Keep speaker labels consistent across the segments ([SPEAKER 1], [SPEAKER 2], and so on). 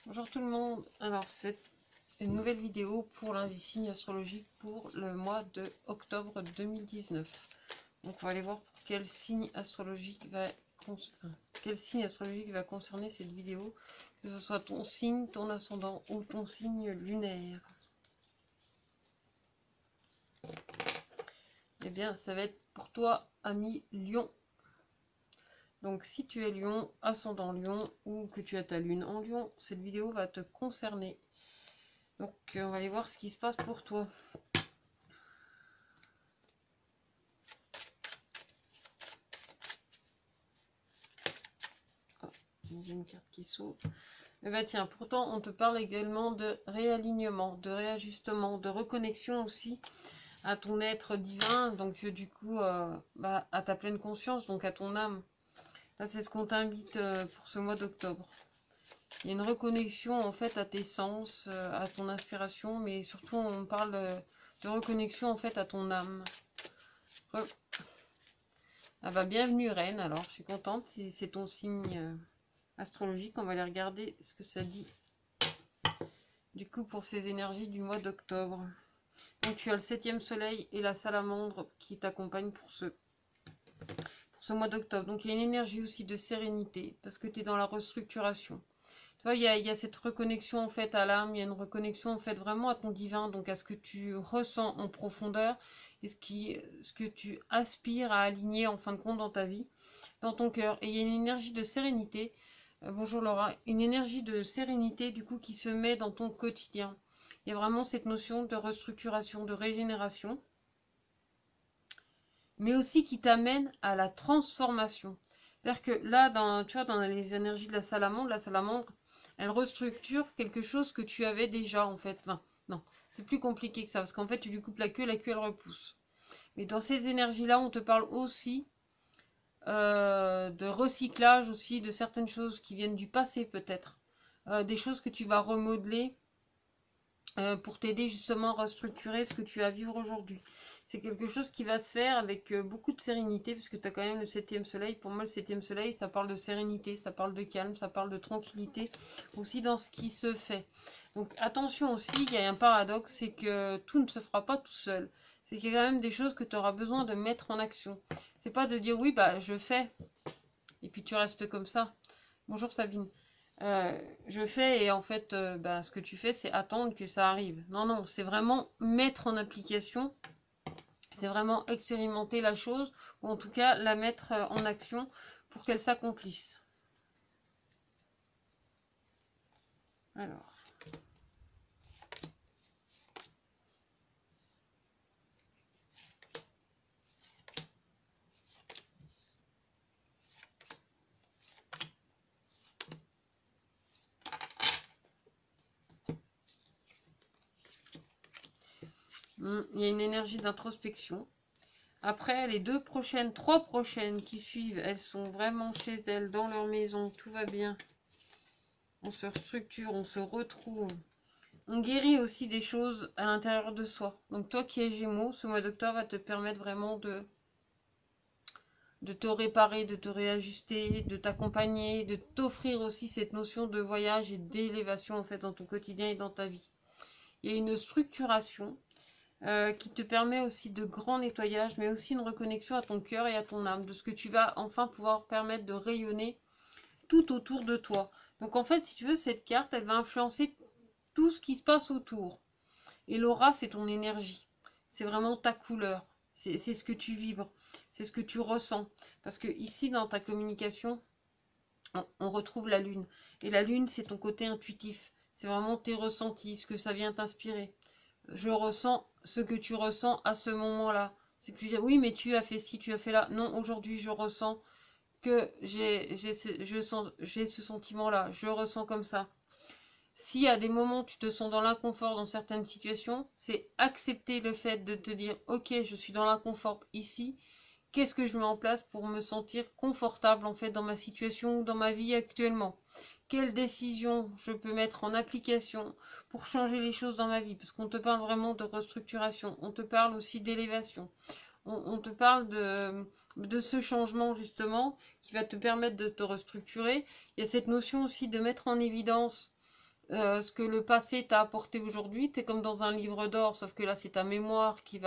[SPEAKER 1] Bonjour tout le monde, alors c'est une nouvelle vidéo pour l'un des signes astrologiques pour le mois de octobre 2019. Donc on va aller voir quel signe astrologique va concerner cette vidéo, que ce soit ton signe, ton ascendant ou ton signe lunaire. Eh bien ça va être pour toi ami Lion. Donc si tu es Lion, ascendant Lion ou que tu as ta lune en Lion, cette vidéo va te concerner. Donc on va aller voir ce qui se passe pour toi. Une carte qui saute. Et bah tiens, pourtant on te parle également de réalignement, de réajustement, de reconnexion aussi à ton être divin, donc du coup à ta pleine conscience, donc à ton âme. Là c'est ce qu'on t'invite pour ce mois d'octobre. Il y a une reconnexion en fait à tes sens, à ton inspiration, mais surtout on parle de reconnexion en fait à ton âme. Ah bah bienvenue Reine, alors je suis contente si c'est ton signe astrologique. On va aller regarder ce que ça dit du coup pour ces énergies du mois d'octobre. Donc tu as le 7e soleil et la salamandre qui t'accompagnent pour ce mois d'octobre. Donc il y a une énergie aussi de sérénité parce que tu es dans la restructuration. Tu vois, il y a cette reconnexion en fait à l'âme, il y a une reconnexion en fait vraiment à ton divin, donc à ce que tu ressens en profondeur et ce que tu aspires à aligner en fin de compte dans ta vie, dans ton cœur. Et il y a une énergie de sérénité. Bonjour Laura, une énergie de sérénité du coup qui se met dans ton quotidien. Il y a vraiment cette notion de restructuration, de régénération, mais aussi qui t'amène à la transformation. C'est-à-dire que là, tu vois, dans les énergies de la salamandre, elle restructure quelque chose que tu avais déjà en fait. Enfin, non, c'est plus compliqué que ça, parce qu'en fait tu lui coupes la queue elle repousse. Mais dans ces énergies-là, on te parle aussi de recyclage aussi de certaines choses qui viennent du passé peut-être. Des choses que tu vas remodeler pour t'aider justement à restructurer ce que tu as à vivre aujourd'hui. C'est quelque chose qui va se faire avec beaucoup de sérénité, parce que tu as quand même le 7e soleil. Pour moi, le 7e soleil, ça parle de sérénité, ça parle de calme, ça parle de tranquillité, aussi dans ce qui se fait. Donc attention aussi, il y a un paradoxe, c'est que tout ne se fera pas tout seul. C'est qu'il y a quand même des choses que tu auras besoin de mettre en action. C'est pas de dire oui, bah je fais, et puis tu restes comme ça. Bonjour Sabine. Je fais et en fait, ce que tu fais, c'est attendre que ça arrive. Non, non, c'est vraiment mettre en application, c'est vraiment expérimenter la chose, ou en tout cas la mettre en action pour qu'elle s'accomplisse. Alors. Il y a une énergie d'introspection. Après, les trois prochaines qui suivent, elles sont vraiment chez elles, dans leur maison, tout va bien. On se restructure, on se retrouve. On guérit aussi des choses à l'intérieur de soi. Donc toi qui es Gémeaux, ce mois d'octobre va te permettre vraiment de te réparer, de te réajuster, de t'accompagner, de t'offrir aussi cette notion de voyage et d'élévation en fait dans ton quotidien et dans ta vie. Il y a une structuration qui te permet aussi de grands nettoyages, mais aussi une reconnexion à ton cœur et à ton âme, de ce que tu vas enfin pouvoir permettre de rayonner tout autour de toi. Donc en fait, si tu veux, cette carte, elle va influencer tout ce qui se passe autour. Et l'aura, c'est ton énergie. C'est vraiment ta couleur. C'est ce que tu vibres. C'est ce que tu ressens. Parce que ici, dans ta communication, on retrouve la lune. Et la lune, c'est ton côté intuitif. C'est vraiment tes ressentis, ce que ça vient t'inspirer. Je ressens ce que tu ressens à ce moment-là. C'est plus dire, oui, mais tu as fait ci, tu as fait là. Non, aujourd'hui, je ressens que j'ai ce sentiment-là. Je ressens comme ça. Si à des moments tu te sens dans l'inconfort dans certaines situations, c'est accepter le fait de te dire ok, je suis dans l'inconfort ici, qu'est-ce que je mets en place pour me sentir confortable en fait dans ma situation ou dans ma vie actuellement? Quelles décisions je peux mettre en application pour changer les choses dans ma vie? Parce qu'on te parle vraiment de restructuration, on te parle aussi d'élévation, on te parle de ce changement justement qui va te permettre de te restructurer. Il y a cette notion aussi de mettre en évidence ce que le passé t'a apporté aujourd'hui. Tu es comme dans un livre d'or, sauf que là, c'est ta mémoire qui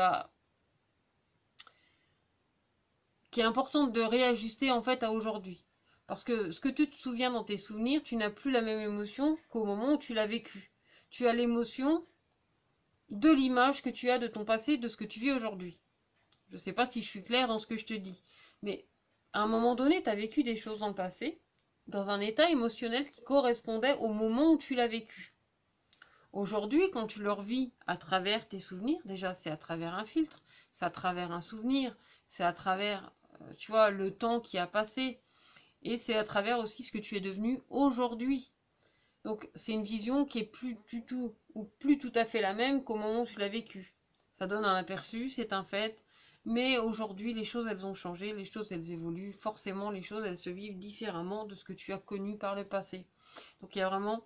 [SPEAKER 1] est importante de réajuster en fait à aujourd'hui. Parce que ce que tu te souviens dans tes souvenirs, tu n'as plus la même émotion qu'au moment où tu l'as vécu. Tu as l'émotion de l'image que tu as de ton passé, de ce que tu vis aujourd'hui. Je ne sais pas si je suis claire dans ce que je te dis, mais à un moment donné, tu as vécu des choses dans le passé, dans un état émotionnel qui correspondait au moment où tu l'as vécu. Aujourd'hui, quand tu le revis à travers tes souvenirs, déjà c'est à travers un filtre, c'est à travers un souvenir, c'est à travers, tu vois, le temps qui a passé, et c'est à travers aussi ce que tu es devenu aujourd'hui. Donc c'est une vision qui est plus du tout, ou plus tout à fait la même qu'au moment où tu l'as vécu. Ça donne un aperçu, c'est un fait, mais aujourd'hui les choses elles ont changé, les choses elles évoluent, forcément les choses elles se vivent différemment de ce que tu as connu par le passé. Donc il y a vraiment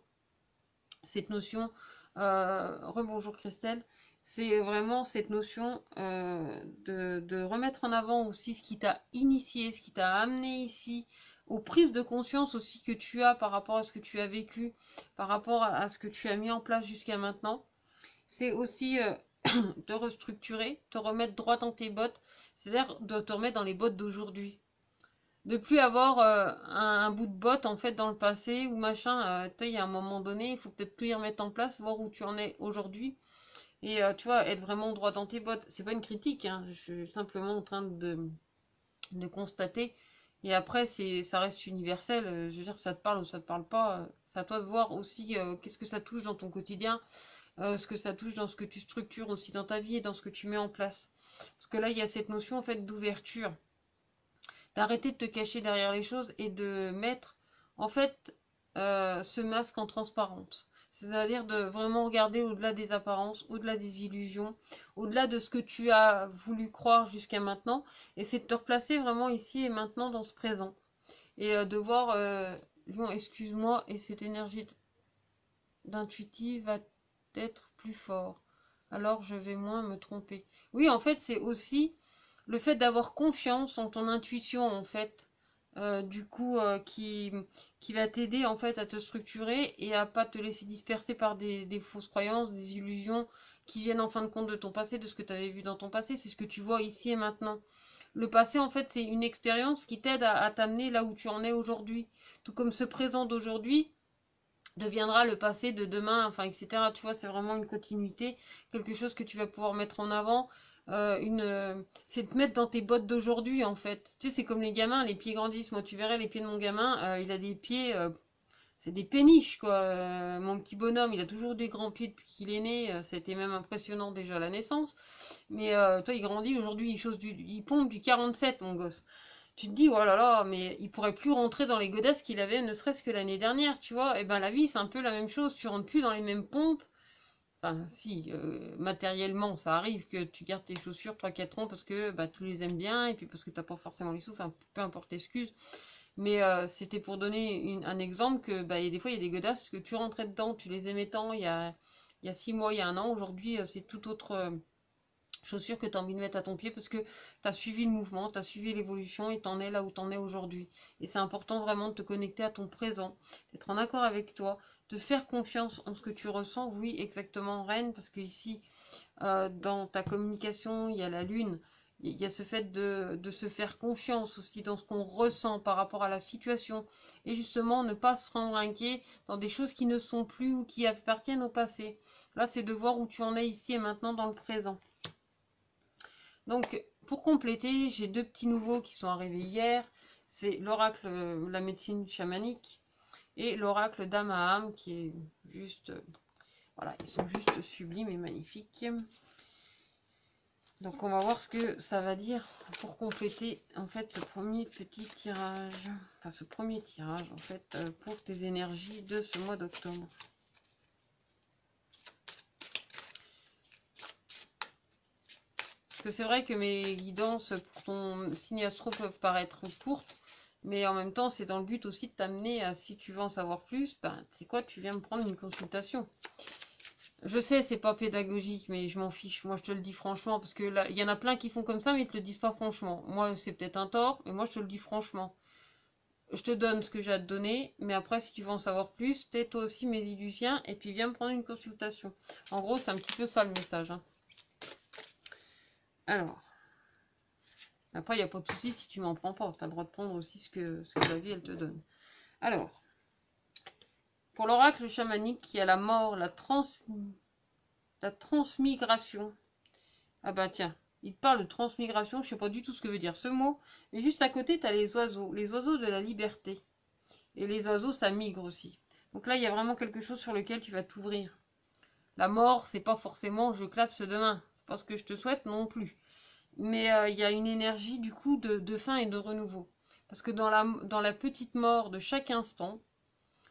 [SPEAKER 1] cette notion, rebonjour Christelle, c'est vraiment cette notion de remettre en avant aussi ce qui t'a initié, ce qui t'a amené ici, aux prises de conscience aussi que tu as par rapport à ce que tu as vécu, par rapport à ce que tu as mis en place jusqu'à maintenant. C'est aussi te restructurer, te remettre droit dans tes bottes, c'est-à-dire de te remettre dans les bottes d'aujourd'hui. De plus avoir un bout de botte en fait dans le passé ou machin, tu sais, il y a un moment donné, il faut peut-être tout y remettre en place, voir où tu en es aujourd'hui. Et tu vois, être vraiment droit dans tes bottes. C'est pas une critique, hein, je suis simplement en train de constater. Et après, ça reste universel. Je veux dire, ça te parle ou ça te parle pas. C'est à toi de voir aussi qu'est-ce que ça touche dans ton quotidien, ce que ça touche dans ce que tu structures aussi dans ta vie et dans ce que tu mets en place. Parce que là, il y a cette notion en fait d'ouverture, d'arrêter de te cacher derrière les choses et de mettre en fait ce masque en transparence. C'est-à-dire de vraiment regarder au-delà des apparences, au-delà des illusions, au-delà de ce que tu as voulu croire jusqu'à maintenant. Et c'est de te replacer vraiment ici et maintenant dans ce présent. Et de voir, Lion, excuse-moi, et cette énergie d'intuitive va être plus fort. Alors je vais moins me tromper. Oui, en fait, c'est aussi le fait d'avoir confiance en ton intuition, en fait, du coup, qui va t'aider, en fait, à te structurer et à pas te laisser disperser par des fausses croyances, des illusions qui viennent en fin de compte de ton passé, de ce que tu avais vu dans ton passé. C'est ce que tu vois ici et maintenant. Le passé, en fait, c'est une expérience qui t'aide à t'amener là où tu en es aujourd'hui. Tout comme ce présent d'aujourd'hui deviendra le passé de demain, enfin, etc. Tu vois, c'est vraiment une continuité, quelque chose que tu vas pouvoir mettre en avant. C'est de mettre dans tes bottes d'aujourd'hui, en fait. Tu sais, c'est comme les gamins, les pieds grandissent. Moi, tu verrais les pieds de mon gamin, il a des pieds, c'est des péniches, quoi. Mon petit bonhomme, il a toujours des grands pieds depuis qu'il est né. Ça a été même impressionnant déjà à la naissance. Mais toi, il grandit, aujourd'hui, il pompe du 47, mon gosse. Tu te dis, oh là là, mais il pourrait plus rentrer dans les godasses qu'il avait, ne serait-ce que l'année dernière, tu vois. Et ben la vie, c'est un peu la même chose. Tu rentres plus dans les mêmes pompes. Enfin, si, matériellement, ça arrive que tu gardes tes chaussures 3-4 ans parce que bah, tu les aimes bien et puis parce que t'as pas forcément les sous, enfin, peu importe l'excuse. Mais c'était pour donner un exemple que bah, des fois, il y a des godasses que tu rentrais dedans, tu les aimais tant il y a 6 mois, il y a un an. Aujourd'hui, c'est tout autre chaussures que tu as envie de mettre à ton pied parce que tu as suivi le mouvement, tu as suivi l'évolution et tu en es là où tu en es aujourd'hui. Et c'est important vraiment de te connecter à ton présent, d'être en accord avec toi, de faire confiance en ce que tu ressens. Oui, exactement, Reine, parce que ici, dans ta communication, il y a la lune. Il y a ce fait de se faire confiance aussi dans ce qu'on ressent par rapport à la situation. Et justement, ne pas se rendre inquiet dans des choses qui ne sont plus ou qui appartiennent au passé. Là, c'est de voir où tu en es ici et maintenant dans le présent. Donc, pour compléter, j'ai deux petits nouveaux qui sont arrivés hier. C'est l'oracle, la médecine chamanique, et l'oracle d'âme à âme, qui est juste... voilà, ils sont juste sublimes et magnifiques. Donc, on va voir ce que ça va dire pour compléter, en fait, ce premier petit tirage. Enfin, ce premier tirage, en fait, pour tes énergies de ce mois d'octobre. Parce que c'est vrai que mes guidances pour ton signe astro peuvent paraître courtes, mais en même temps, c'est dans le but aussi de t'amener à, si tu veux en savoir plus, ben, c'est quoi, tu viens me prendre une consultation. Je sais, c'est pas pédagogique, mais je m'en fiche. Moi, je te le dis franchement, parce que là, il y en a plein qui font comme ça, mais ils te le disent pas franchement. Moi, c'est peut-être un tort, mais moi, je te le dis franchement. je te donne ce que j'ai à te donner, mais après, si tu veux en savoir plus, t'es toi aussi mes illusiens, et puis viens me prendre une consultation. En gros, c'est un petit peu ça le message. Hein. Alors, après, il n'y a pas de souci si tu m'en prends pas. Tu as le droit de prendre aussi ce que la vie, elle te donne. Alors, pour l'oracle chamanique, qui a la mort, la transmigration. Ah bah tiens, il te parle de transmigration, je sais pas du tout ce que veut dire ce mot, mais juste à côté, tu as les oiseaux de la liberté. Et les oiseaux, ça migre aussi. Donc là, il y a vraiment quelque chose sur lequel tu vas t'ouvrir. La mort, c'est pas forcément je clapse demain. C'est pas ce que je te souhaite non plus. Mais il y a une énergie du coup de fin et de renouveau. Parce que dans la petite mort de chaque instant,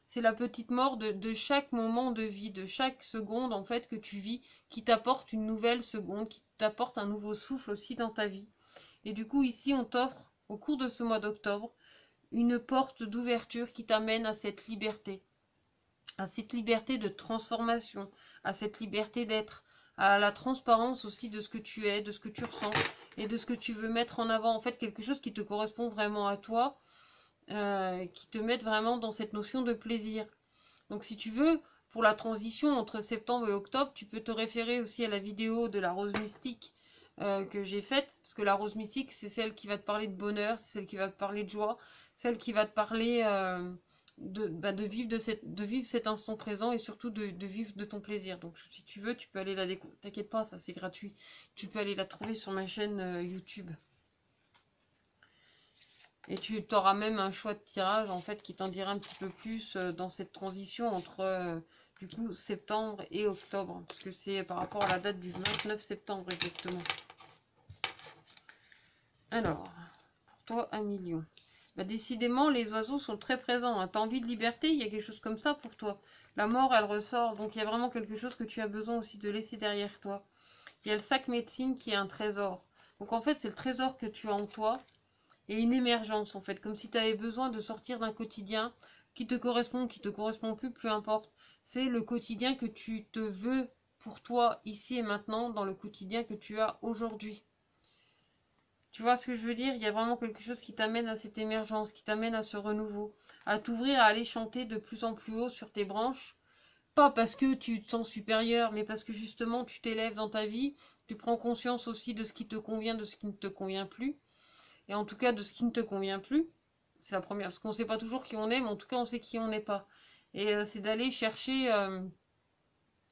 [SPEAKER 1] c'est la petite mort de chaque moment de vie, de chaque seconde en fait que tu vis, qui t'apporte une nouvelle seconde, qui t'apporte un nouveau souffle aussi dans ta vie. Et du coup ici on t'offre au cours de ce mois d'octobre une porte d'ouverture qui t'amène à cette liberté de transformation, à cette liberté d'être, à la transparence aussi de ce que tu es, de ce que tu ressens et de ce que tu veux mettre en avant. En fait, quelque chose qui te correspond vraiment à toi, qui te mette vraiment dans cette notion de plaisir. Donc si tu veux, pour la transition entre septembre et octobre, tu peux te référer aussi à la vidéo de la rose mystique que j'ai faite, parce que la rose mystique, c'est celle qui va te parler de bonheur, c'est celle qui va te parler de joie, celle qui va te parler de vivre cet instant présent et surtout de vivre de ton plaisir. Donc si tu veux, tu peux aller la découvrir. T'inquiète pas, ça c'est gratuit. Tu peux aller la trouver sur ma chaîne YouTube. Et tu auras même un choix de tirage en fait qui t'en dira un petit peu plus dans cette transition entre du coup septembre et octobre. Parce que c'est par rapport à la date du 29 septembre exactement. Alors, pour toi, 1 million. Bah, décidément, les oiseaux sont très présents. Hein. Tu as envie de liberté, il y a quelque chose comme ça pour toi. La mort, elle ressort. Donc, il y a vraiment quelque chose que tu as besoin aussi de laisser derrière toi. Il y a le sac médecine qui est un trésor. Donc, en fait, c'est le trésor que tu as en toi. Et une émergence, en fait. Comme si tu avais besoin de sortir d'un quotidien qui te correspond plus, peu importe. C'est le quotidien que tu te veux pour toi, ici et maintenant, dans le quotidien que tu as aujourd'hui. Tu vois ce que je veux dire? Il y a vraiment quelque chose qui t'amène à cette émergence, qui t'amène à ce renouveau, à t'ouvrir, à aller chanter de plus en plus haut sur tes branches. Pas parce que tu te sens supérieur, mais parce que justement tu t'élèves dans ta vie, tu prends conscience aussi de ce qui te convient, de ce qui ne te convient plus, et en tout cas de ce qui ne te convient plus. C'est la première, parce qu'on ne sait pas toujours qui on est, mais en tout cas on sait qui on n'est pas. Et c'est d'aller chercher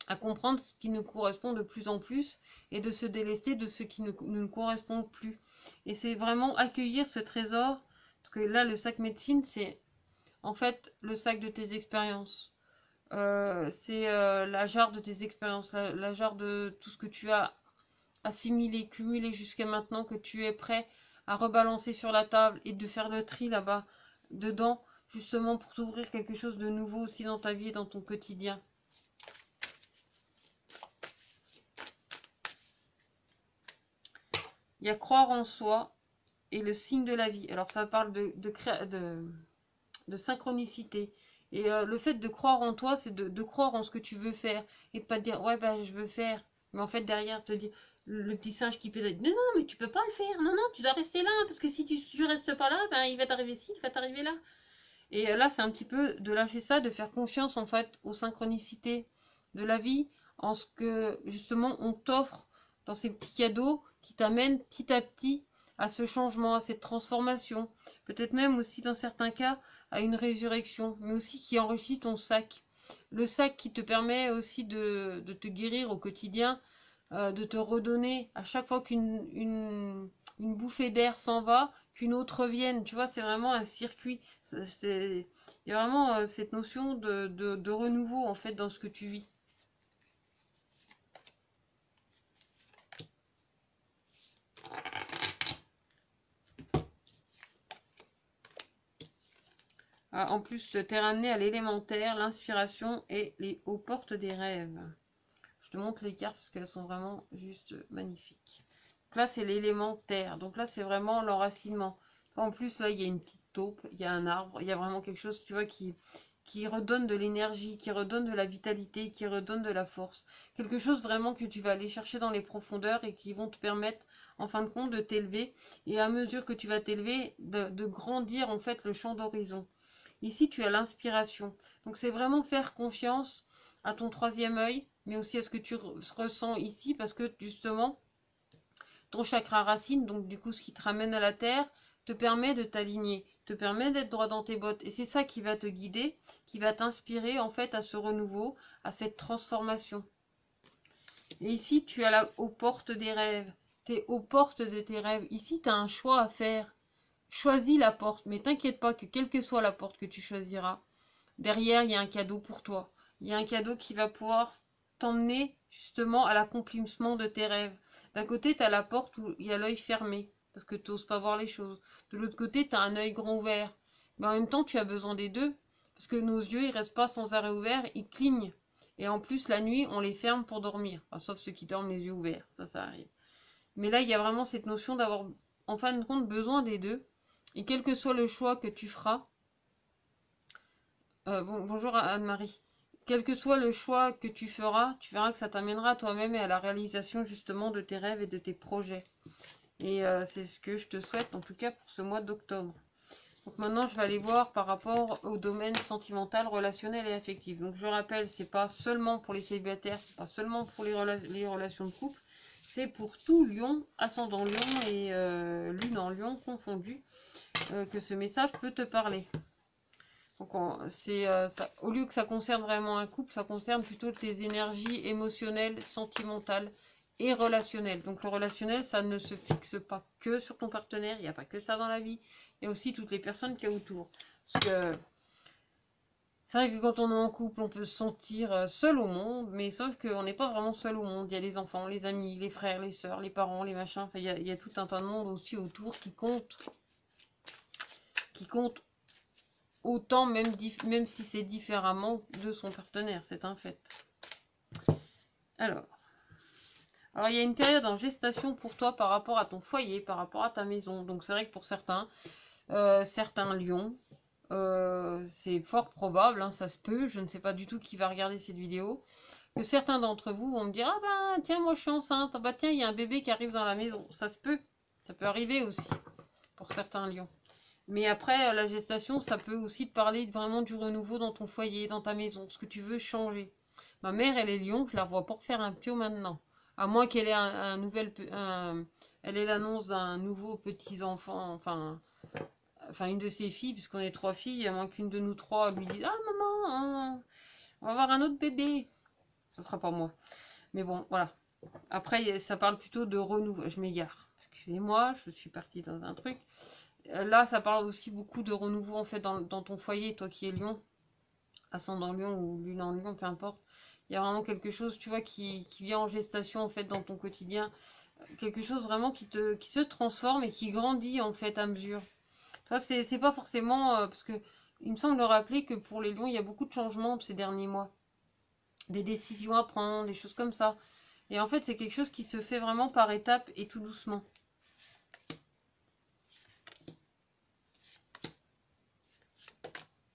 [SPEAKER 1] à comprendre ce qui nous correspond de plus en plus et de se délester de ce qui ne nous correspond plus. Et c'est vraiment accueillir ce trésor, parce que là, le sac médecine, c'est en fait le sac de tes expériences. C'est la jarre de tes expériences, la jarre de tout ce que tu as assimilé, cumulé jusqu'à maintenant, que tu es prêt à rebalancer sur la table et de faire le tri là-bas, dedans, justement pour t'ouvrir quelque chose de nouveau aussi dans ta vie et dans ton quotidien. Il y a croire en soi et le signe de la vie. Alors ça parle de synchronicité. Et le fait de croire en toi, c'est de croire en ce que tu veux faire. Et de pas te dire, ouais, bah je veux faire. Mais en fait, derrière, te dire, le petit singe qui pédale, non, non, mais tu peux pas le faire. Non, non, tu dois rester là. Parce que si tu restes pas là, ben, il va t'arriver ci, il va t'arriver là. Et là, c'est un petit peu de lâcher ça, de faire confiance en fait aux synchronicités de la vie, en ce que justement on t'offre dans ces petits cadeaux qui t'amènent petit à petit à ce changement, à cette transformation, peut-être même aussi dans certains cas à une résurrection, mais aussi qui enrichit ton sac. Le sac qui te permet aussi de te guérir au quotidien, de te redonner à chaque fois une bouffée d'air s'en va, qu'une autre vienne. Tu vois, c'est vraiment un circuit. Il y a vraiment cette notion de renouveau en fait dans ce que tu vis. Ah, en plus, t'es ramené à l'élémentaire, l'inspiration et aux portes des rêves. Je te montre les cartes parce qu'elles sont vraiment juste magnifiques. Donc là, c'est l'élémentaire. Donc là, c'est vraiment l'enracinement. En plus, là, il y a une petite taupe, il y a un arbre, il y a vraiment quelque chose, tu vois, qui qui redonne de l'énergie, qui redonne de la vitalité, qui redonne de la force. Quelque chose vraiment que tu vas aller chercher dans les profondeurs et qui vont te permettre, en fin de compte, de t'élever. Et à mesure que tu vas t'élever, de grandir, en fait, le champ d'horizon. Ici, tu as l'inspiration. Donc, c'est vraiment faire confiance à ton troisième œil, mais aussi à ce que tu ressens ici, parce que, justement, ton chakra racine, donc du coup, ce qui te ramène à la terre, te permet de t'aligner, te permet d'être droit dans tes bottes. Et c'est ça qui va te guider, qui va t'inspirer en fait à ce renouveau, à cette transformation. Et ici, tu es là aux portes des rêves. Tu es aux portes de tes rêves. Ici, tu as un choix à faire. Choisis la porte, mais t'inquiète pas que quelle que soit la porte que tu choisiras, derrière, il y a un cadeau pour toi. Il y a un cadeau qui va pouvoir t'emmener justement à l'accomplissement de tes rêves. D'un côté, tu as la porte où il y a l'œil fermé, parce que tu n'oses pas voir les choses. De l'autre côté, tu as un œil grand ouvert. Mais en même temps, tu as besoin des deux, parce que nos yeux, ils restent pas sans arrêt ouverts, ils clignent. Et en plus, la nuit, on les ferme pour dormir. Enfin, sauf ceux qui dorment les yeux ouverts, ça arrive. Mais là, il y a vraiment cette notion d'avoir, en fin de compte, besoin des deux. Et quel que soit le choix que tu feras, bonjour Anne-Marie. Quel que soit le choix que tu feras, tu verras que ça t'amènera à toi-même et à la réalisation justement de tes rêves et de tes projets. Et c'est ce que je te souhaite en tout cas pour ce mois d'octobre. Donc maintenant je vais aller voir par rapport au domaine sentimental, relationnel et affectif. Donc je rappelle, c'est pas seulement pour les célibataires, c'est pas seulement pour les relations de couple, c'est pour tout Lion, ascendant Lion et Lune en Lion confondu, que ce message peut te parler. Donc au lieu que ça concerne vraiment un couple, ça concerne plutôt tes énergies émotionnelles, sentimentales et relationnelles. Donc le relationnel, ça ne se fixe pas que sur ton partenaire, il n'y a pas que ça dans la vie, il y a aussi toutes les personnes qu'il y a autour. Parce que c'est vrai que quand on est en couple, on peut se sentir seul au monde, mais sauf qu'on n'est pas vraiment seul au monde. Il y a les enfants, les amis, les frères, les sœurs, les parents, les machins. Enfin, il y a tout un tas de monde aussi autour qui compte autant, même si c'est différemment de son partenaire, c'est un fait. Alors, il y a une période en gestation pour toi par rapport à ton foyer, par rapport à ta maison. Donc c'est vrai que pour certains lions, c'est fort probable, hein, ça se peut, je ne sais pas du tout qui va regarder cette vidéo, que certains d'entre vous vont me dire, ah ben tiens, moi je suis enceinte, ah bah tiens, il y a un bébé qui arrive dans la maison. Ça se peut, ça peut arriver aussi pour certains lions. Mais après, la gestation, ça peut aussi te parler vraiment du renouveau dans ton foyer, dans ta maison, ce que tu veux changer. Ma mère, elle est lion, je la vois pas faire un pio maintenant. À moins qu'elle ait elle ait l'annonce d'un nouveau petit-enfant, enfin une de ses filles, puisqu'on est trois filles, à moins qu'une de nous trois lui dise, ah maman, on va avoir un autre bébé. Ce sera pas moi. Mais bon, voilà. Après, ça parle plutôt de renouveau. Je m'égare. Excusez-moi, je suis partie dans un truc. Là, ça parle aussi beaucoup de renouveau en fait dans ton foyer, toi qui es Lion, ascendant Lion ou Lune en Lion, peu importe. Il y a vraiment quelque chose, tu vois, qui vient en gestation en fait dans ton quotidien. Quelque chose vraiment qui se transforme et qui grandit en fait à mesure. Toi, c'est pas forcément parce que il me semble rappeler que pour les Lions, il y a beaucoup de changements ces derniers mois. Des décisions à prendre, des choses comme ça. Et en fait, c'est quelque chose qui se fait vraiment par étapes et tout doucement.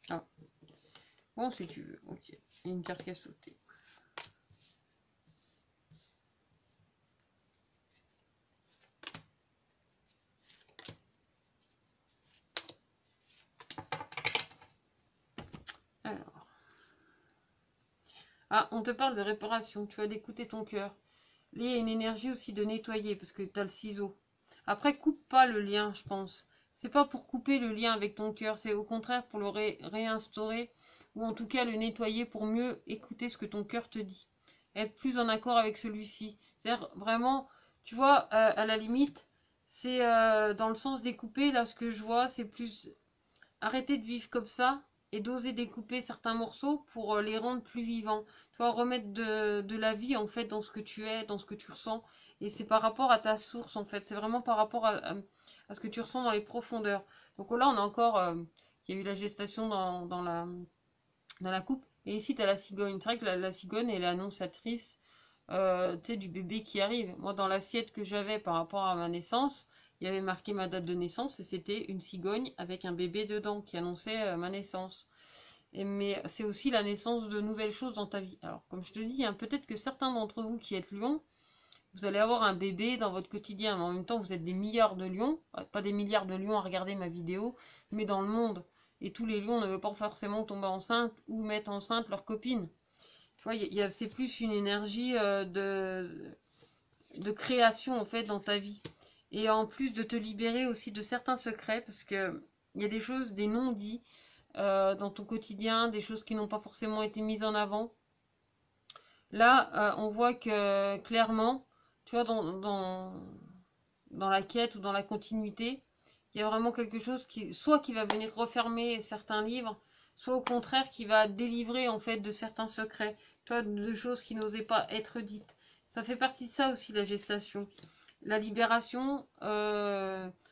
[SPEAKER 1] Ah. Bon, si tu veux. Ok. Il y a une carte qui a sauté. Alors. Ah, on te parle de réparation. Tu vas d'écouter ton cœur. Il y a une énergie aussi de nettoyer parce que tu as le ciseau. Après, coupe pas le lien, je pense. C'est pas pour couper le lien avec ton cœur, c'est au contraire pour le réinstaurer ou en tout cas le nettoyer pour mieux écouter ce que ton cœur te dit. Être plus en accord avec celui-ci. C'est-à-dire vraiment, tu vois, à la limite, c'est dans le sens découper, là ce que je vois, c'est plus arrêter de vivre comme ça et d'oser découper certains morceaux pour les rendre plus vivants. Tu vois, remettre de la vie en fait dans ce que tu es, dans ce que tu ressens. Et c'est par rapport à ta source en fait. C'est vraiment par rapport à ce que tu ressens dans les profondeurs. Donc là, on a encore, il y a eu la gestation dans la coupe. Et ici, tu as la cigogne. C'est vrai que la cigogne, elle est annonciatrice du bébé qui arrive. Moi, dans l'assiette que j'avais par rapport à ma naissance, il y avait marqué ma date de naissance et c'était une cigogne avec un bébé dedans qui annonçait ma naissance. mais c'est aussi la naissance de nouvelles choses dans ta vie. Alors, comme je te dis, hein, peut-être que certains d'entre vous qui êtes lions, vous allez avoir un bébé dans votre quotidien, mais en même temps, vous êtes des milliards de lions, pas des milliards de lions à regarder ma vidéo, mais dans le monde. Et tous les lions ne veulent pas forcément tomber enceinte ou mettre enceinte leur copine. Tu vois, c'est plus une énergie de création, en fait, dans ta vie. Et en plus de te libérer aussi de certains secrets, parce que il y a des choses, des non-dits dans ton quotidien, des choses qui n'ont pas forcément été mises en avant. Là, on voit que clairement, tu vois, dans la quête ou dans la continuité, il y a vraiment quelque chose soit qui va venir refermer certains livres, soit au contraire qui va délivrer en fait de certains secrets, tu vois, de choses qui n'osaient pas être dites. Ça fait partie de ça aussi, la gestation. La libération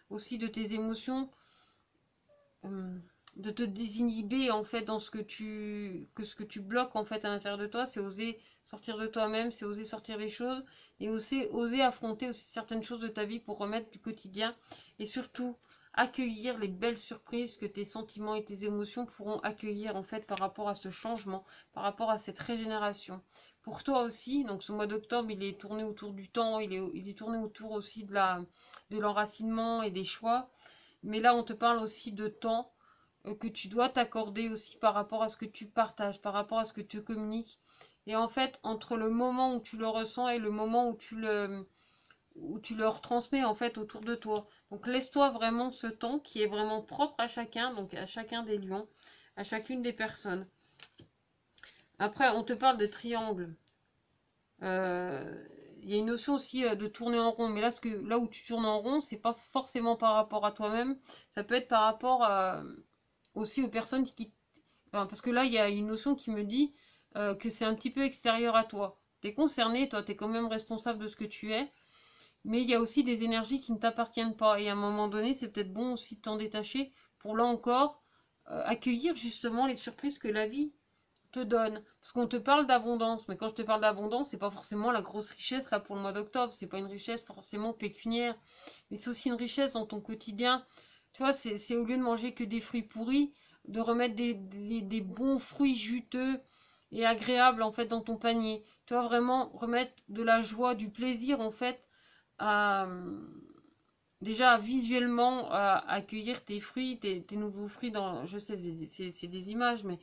[SPEAKER 1] aussi de tes émotions, euh, de te désinhiber en fait dans ce que tu bloques en fait à l'intérieur de toi, c'est oser sortir de toi-même, c'est oser sortir les choses et oser affronter aussi certaines choses de ta vie pour remettre du quotidien et surtout accueillir les belles surprises que tes sentiments et tes émotions pourront accueillir en fait par rapport à ce changement, par rapport à cette régénération. Pour toi aussi, donc ce mois d'octobre, il est tourné autour du temps, il est tourné autour aussi de l'enracinement et des choix. Mais là, on te parle aussi de temps que tu dois t'accorder aussi par rapport à ce que tu partages, par rapport à ce que tu communiques. Et en fait, entre le moment où tu le ressens et le moment où tu le retransmets en fait autour de toi. Donc laisse-toi vraiment ce temps qui est vraiment propre à chacun, donc à chacun des lions, à chacune des personnes. Après, on te parle de triangle. Il y a une notion aussi de tourner en rond, mais là où tu tournes en rond, c'est pas forcément par rapport à toi-même, ça peut être par rapport aussi aux personnes enfin, parce que là, il y a une notion qui me dit que c'est un petit peu extérieur à toi. T'es concerné, toi, t'es quand même responsable de ce que tu es, mais il y a aussi des énergies qui ne t'appartiennent pas, et à un moment donné, c'est peut-être bon aussi de t'en détacher pour là encore accueillir justement les surprises que la vie te donne. Parce qu'on te parle d'abondance, mais quand je te parle d'abondance, c'est pas forcément la grosse richesse là pour le mois d'octobre, c'est pas une richesse forcément pécuniaire, mais c'est aussi une richesse dans ton quotidien. Tu vois, c'est au lieu de manger que des fruits pourris, de remettre des bons fruits juteux et agréables en fait dans ton panier. Tu vois, vraiment remettre de la joie, du plaisir en fait à déjà visuellement à accueillir tes fruits, tes nouveaux fruits dans, je sais, c'est des images, mais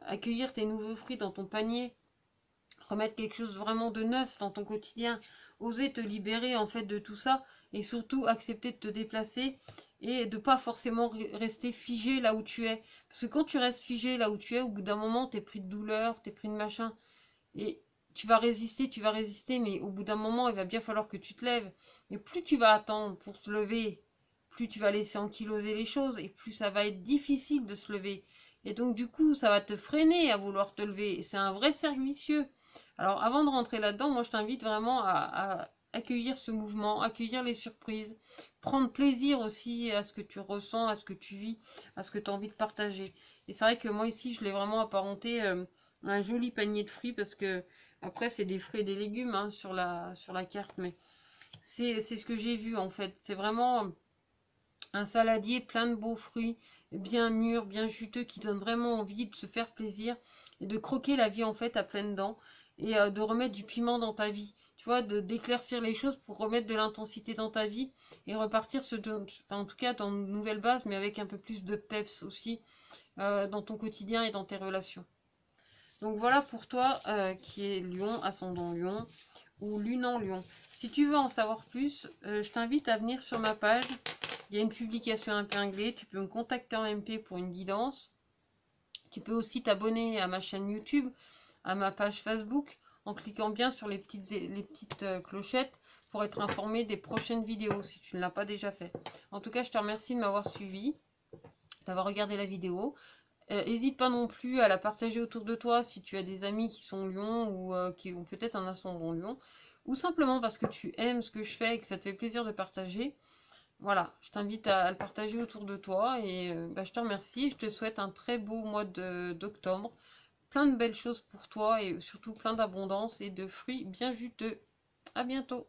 [SPEAKER 1] accueillir tes nouveaux fruits dans ton panier, remettre quelque chose vraiment de neuf dans ton quotidien, oser te libérer en fait de tout ça et surtout accepter de te déplacer et de pas forcément rester figé là où tu es. Parce que quand tu restes figé là où tu es, au bout d'un moment, t'es pris de douleur, t'es pris de machin et tu vas résister, mais au bout d'un moment, il va bien falloir que tu te lèves. Et plus tu vas attendre pour te lever, plus tu vas laisser ankyloser les choses et plus ça va être difficile de se lever. Et donc du coup, ça va te freiner à vouloir te lever. Et c'est un vrai cercle vicieux. Alors avant de rentrer là-dedans, moi je t'invite vraiment à accueillir ce mouvement, accueillir les surprises, prendre plaisir aussi à ce que tu ressens, à ce que tu vis, à ce que tu as envie de partager. Et c'est vrai que moi ici, je l'ai vraiment apparenté à un joli panier de fruits parce que après c'est des fruits et des légumes hein, sur la carte, mais c'est ce que j'ai vu en fait. C'est vraiment un saladier plein de beaux fruits, bien mûrs, bien juteux, qui donne vraiment envie de se faire plaisir et de croquer la vie en fait à pleines dents et de remettre du piment dans ta vie. Tu vois, d'éclaircir les choses pour remettre de l'intensité dans ta vie et repartir, enfin, en tout cas, dans une nouvelle base, mais avec un peu plus de peps aussi dans ton quotidien et dans tes relations. Donc voilà pour toi qui est Lion, ascendant Lion ou Lune en Lion. Si tu veux en savoir plus, je t'invite à venir sur ma page. Il y a une publication épinglée. Tu peux me contacter en MP pour une guidance. Tu peux aussi t'abonner à ma chaîne YouTube, à ma page Facebook, en cliquant bien sur les petites clochettes pour être informé des prochaines vidéos si tu ne l'as pas déjà fait. En tout cas, je te remercie de m'avoir suivi, d'avoir regardé la vidéo. N'hésite pas non plus à la partager autour de toi si tu as des amis qui sont lions ou qui ont peut-être un ascendant lion, ou simplement parce que tu aimes ce que je fais et que ça te fait plaisir de partager. Voilà, je t'invite à le partager autour de toi et je te remercie. Je te souhaite un très beau mois d'octobre. Plein de belles choses pour toi et surtout plein d'abondance et de fruits bien juteux. À bientôt.